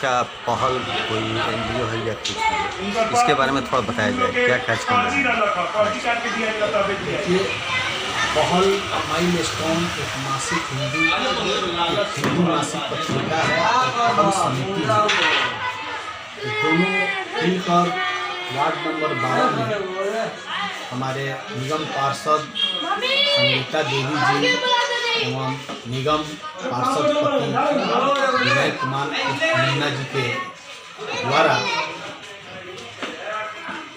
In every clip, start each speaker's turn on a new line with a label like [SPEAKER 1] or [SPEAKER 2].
[SPEAKER 1] आपका पहल कोई एनजीओ है या कुछ है, इसके बारे में थोड़ा बताया जाए, क्या कार्यक्रम है?
[SPEAKER 2] ये पहल माइलस्टोन एक मासिक हिंदी मासिक पत्रिका है और पहल समिति है। ये दोनों मिलकर वार्ड नंबर 12 में हमारे निगम पार्षद संगीता देवी जी एवं निगम पार्षद पति विनय कुमार मुन्ना जी के द्वारा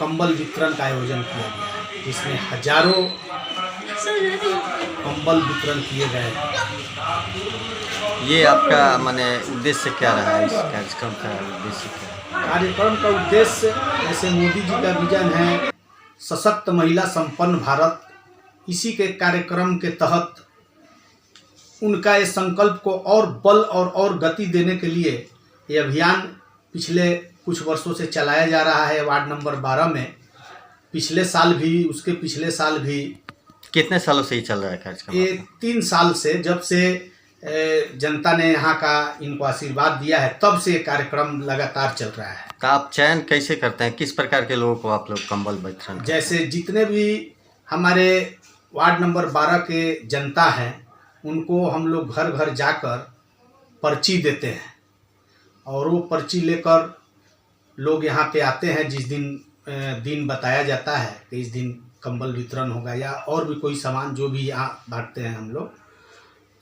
[SPEAKER 2] कंबल वितरण का आयोजन किया गया है, जिसमें हजारों कंबल वितरण किए गए हैं।
[SPEAKER 1] ये आपका माने उद्देश्य क्या रहा है, इस कार्यक्रम का उद्देश्य क्या है?
[SPEAKER 2] कार्यक्रम का उद्देश्य जैसे मोदी जी का विजन है सशक्त महिला संपन्न भारत, इसी के कार्यक्रम के तहत उनका इस संकल्प को और बल और गति देने के लिए ये अभियान पिछले कुछ वर्षों से चलाया जा रहा है। वार्ड नंबर 12 में पिछले साल भी, उसके पिछले साल भी।
[SPEAKER 1] कितने सालों से ही चल रहा है कार्यक्रम?
[SPEAKER 2] ये 3 साल से, जब से जनता ने यहाँ का इनको आशीर्वाद दिया है तब से ये कार्यक्रम लगातार चल रहा है।
[SPEAKER 1] तो आप चयन कैसे करते हैं, किस प्रकार के लोगों को आप लोग कंबल वितरण?
[SPEAKER 2] जैसे जितने भी हमारे वार्ड नंबर 12 के जनता हैं उनको हम लोग घर घर जाकर पर्ची देते हैं और वो पर्ची लेकर लोग यहाँ पे आते हैं। जिस दिन बताया जाता है कि इस दिन कंबल वितरण होगा या और भी कोई सामान जो भी यहाँ बांटते हैं हम लोग,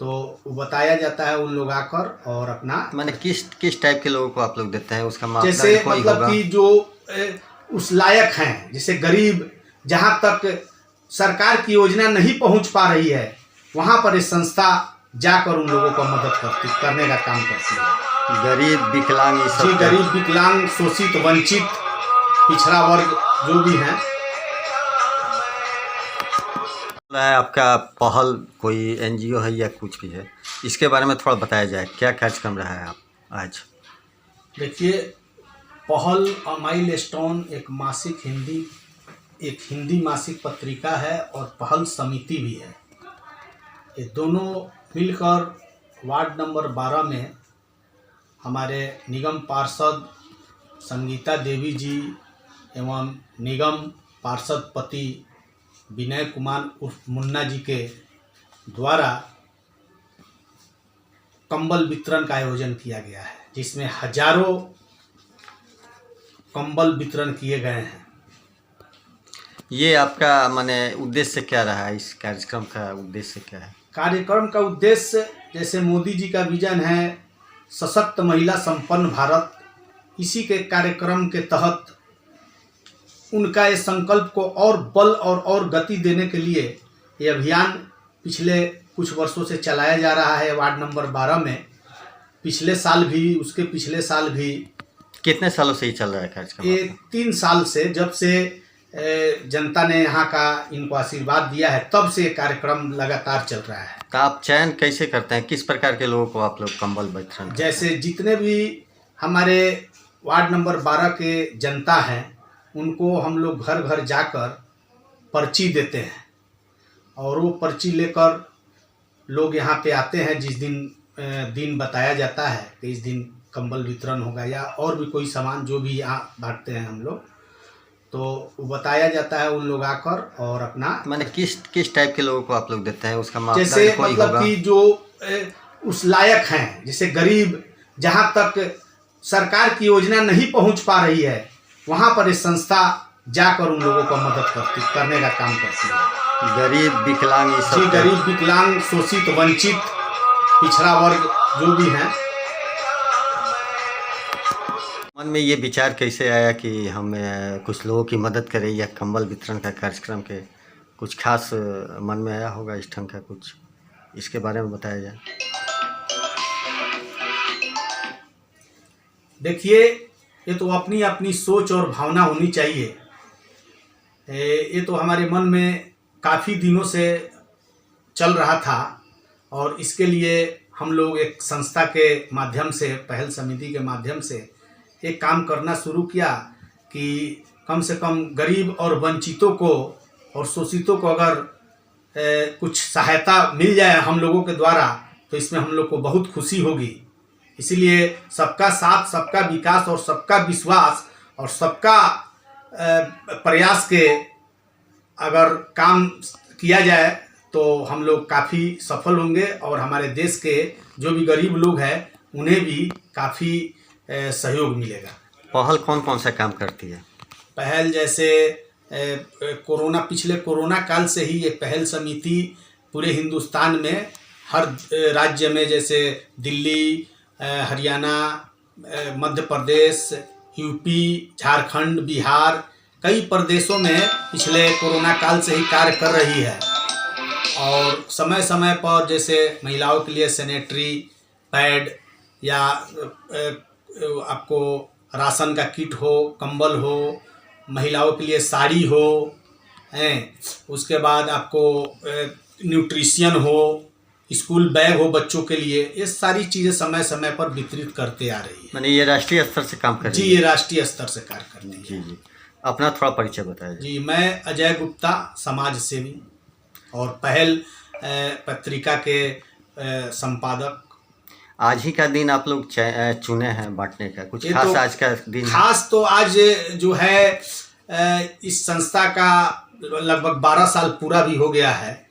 [SPEAKER 2] तो वो बताया जाता है। उन लोग आकर और अपना
[SPEAKER 1] माने किस टाइप के लोगों को आप लोग देते हैं, उसका
[SPEAKER 2] जैसे मतलब कि जो उस लायक हैं, जैसे गरीब, जहाँ तक सरकार की योजना नहीं पहुँच पा रही है वहाँ पर इस संस्था जाकर उन लोगों को मदद करने का काम करती है।
[SPEAKER 1] गरीब, विकलांग, ये सब?
[SPEAKER 2] गरीब, विकलांग, शोषित, वंचित, पिछड़ा वर्ग जो भी हैं।
[SPEAKER 1] आपका पहल कोई एनजीओ है या कुछ भी है, इसके बारे में थोड़ा बताया जाए, क्या कार्यक्रम रहा है आप आज?
[SPEAKER 2] देखिए, पहल माइलस्टोन एक हिंदी मासिक पत्रिका है और पहल समिति भी है। ये दोनों मिलकर वार्ड नंबर 12 में हमारे निगम पार्षद संगीता देवी जी एवं निगम पार्षद पति विनय कुमार उर्फ मुन्ना जी के द्वारा कंबल वितरण का आयोजन किया गया है, जिसमें हजारों कंबल वितरण किए गए हैं।
[SPEAKER 1] ये आपका माने उद्देश्य क्या रहा है, इस कार्यक्रम का उद्देश्य क्या है?
[SPEAKER 2] कार्यक्रम का उद्देश्य जैसे मोदी जी का विजन है सशक्त महिला संपन्न भारत, इसी के कार्यक्रम के तहत उनका इस संकल्प को और बल और गति देने के लिए ये अभियान पिछले कुछ वर्षों से चलाया जा रहा है। वार्ड नंबर 12 में पिछले साल भी, उसके पिछले साल भी।
[SPEAKER 1] कितने सालों से ही चल रहा है कार्यक्रम?
[SPEAKER 2] ये 3 साल से, जब से जनता ने यहाँ का इनको आशीर्वाद दिया है तब से ये कार्यक्रम लगातार चल रहा है।
[SPEAKER 1] तो आप चयन कैसे करते हैं, किस प्रकार के लोगों को आप लोग कंबल वितरण?
[SPEAKER 2] जैसे जितने भी हमारे वार्ड नंबर 12 के जनता हैं उनको हम लोग घर घर जाकर पर्ची देते हैं और वो पर्ची लेकर लोग यहाँ पे आते हैं। जिस दिन बताया जाता है कि इस दिन कंबल वितरण होगा या और भी कोई सामान जो भी यहाँ बांटते हैं हम लोग, तो वो बताया जाता है। उन लोग आकर और अपना
[SPEAKER 1] माने किस टाइप के लोगों को आप लोग देते हैं, उसका
[SPEAKER 2] जैसे मतलब कि जो उस लायक हैं, जैसे गरीब, जहाँ तक सरकार की योजना नहीं पहुँच पा रही है वहाँ पर इस संस्था जाकर उन लोगों को मदद करने का काम करती है।
[SPEAKER 1] गरीब, विकलांग, ये सब?
[SPEAKER 2] गरीब, विकलांग, शोषित, वंचित, पिछड़ा वर्ग जो भी हैं।
[SPEAKER 1] मन में ये विचार कैसे आया कि हम कुछ लोगों की मदद करें या कंबल वितरण का कार्यक्रम के कुछ खास मन में आया होगा इस ढंग का कुछ, इसके बारे में बताया जाए।
[SPEAKER 2] देखिए, ये तो अपनी अपनी सोच और भावना होनी चाहिए। ये तो हमारे मन में काफ़ी दिनों से चल रहा था और इसके लिए हम लोग एक संस्था के माध्यम से, पहल समिति के माध्यम से एक काम करना शुरू किया कि कम से कम गरीब और वंचितों को और शोषितों को अगर कुछ सहायता मिल जाए हम लोगों के द्वारा तो इसमें हम लोग को बहुत खुशी होगी। इसीलिए सबका साथ, सबका विकास और सबका विश्वास और सबका प्रयास के अगर काम किया जाए तो हम लोग काफ़ी सफल होंगे और हमारे देश के जो भी गरीब लोग हैं उन्हें भी काफ़ी सहयोग मिलेगा।
[SPEAKER 1] पहल कौन कौन सा काम करती है?
[SPEAKER 2] पहल जैसे पिछले कोरोना काल से ही ये पहल समिति पूरे हिंदुस्तान में हर राज्य में, जैसे दिल्ली, हरियाणा, मध्य प्रदेश, यूपी, झारखंड, बिहार, कई प्रदेशों में पिछले कोरोना काल से ही कार्य कर रही है। और समय समय पर जैसे महिलाओं के लिए सैनिटरी पैड या आपको राशन का किट हो, कंबल हो, महिलाओं के लिए साड़ी हो, उसके बाद आपको न्यूट्रिशन हो, स्कूल बैग हो बच्चों के लिए, ये सारी चीज़ें समय समय पर वितरित करते आ रही है।
[SPEAKER 1] मैंने ये राष्ट्रीय स्तर से काम कर रही
[SPEAKER 2] जी,
[SPEAKER 1] है?
[SPEAKER 2] ये राष्ट्रीय स्तर से कार्य करती है।
[SPEAKER 1] जी जी, अपना थोड़ा परिचय बताइए।
[SPEAKER 2] जी, मैं अजय गुप्ता, समाज सेवी और पहल पत्रिका के संपादक।
[SPEAKER 1] आज ही का दिन आप लोग चुने हैं बांटने का, कुछ
[SPEAKER 2] ये
[SPEAKER 1] खास
[SPEAKER 2] तो
[SPEAKER 1] आज का दिन है?
[SPEAKER 2] खास तो आज जो है इस संस्था का लगभग 12 साल पूरा भी हो गया है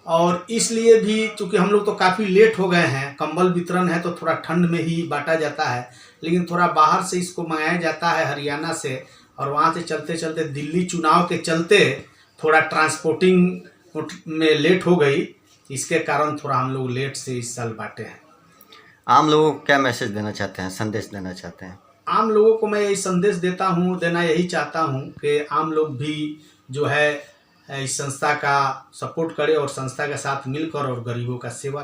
[SPEAKER 2] और इसलिए भी चूँकि हम लोग तो काफ़ी लेट हो गए हैं। कंबल वितरण है तो थोड़ा ठंड में ही बांटा जाता है, लेकिन थोड़ा बाहर से इसको मंगाया जाता है हरियाणा से, और वहाँ से चलते चलते दिल्ली चुनाव के चलते थोड़ा ट्रांसपोर्टिंग में लेट हो गई, इसके कारण थोड़ा हम लोग लेट से इस साल बांटे हैं।
[SPEAKER 1] आम लोगों को क्या मैसेज देना चाहते हैं, संदेश देना चाहते हैं?
[SPEAKER 2] आम लोगों को मैं यही संदेश देना यही चाहता हूँ कि आम लोग भी जो है इस संस्था का सपोर्ट करें और संस्था के साथ मिलकर और गरीबों का सेवा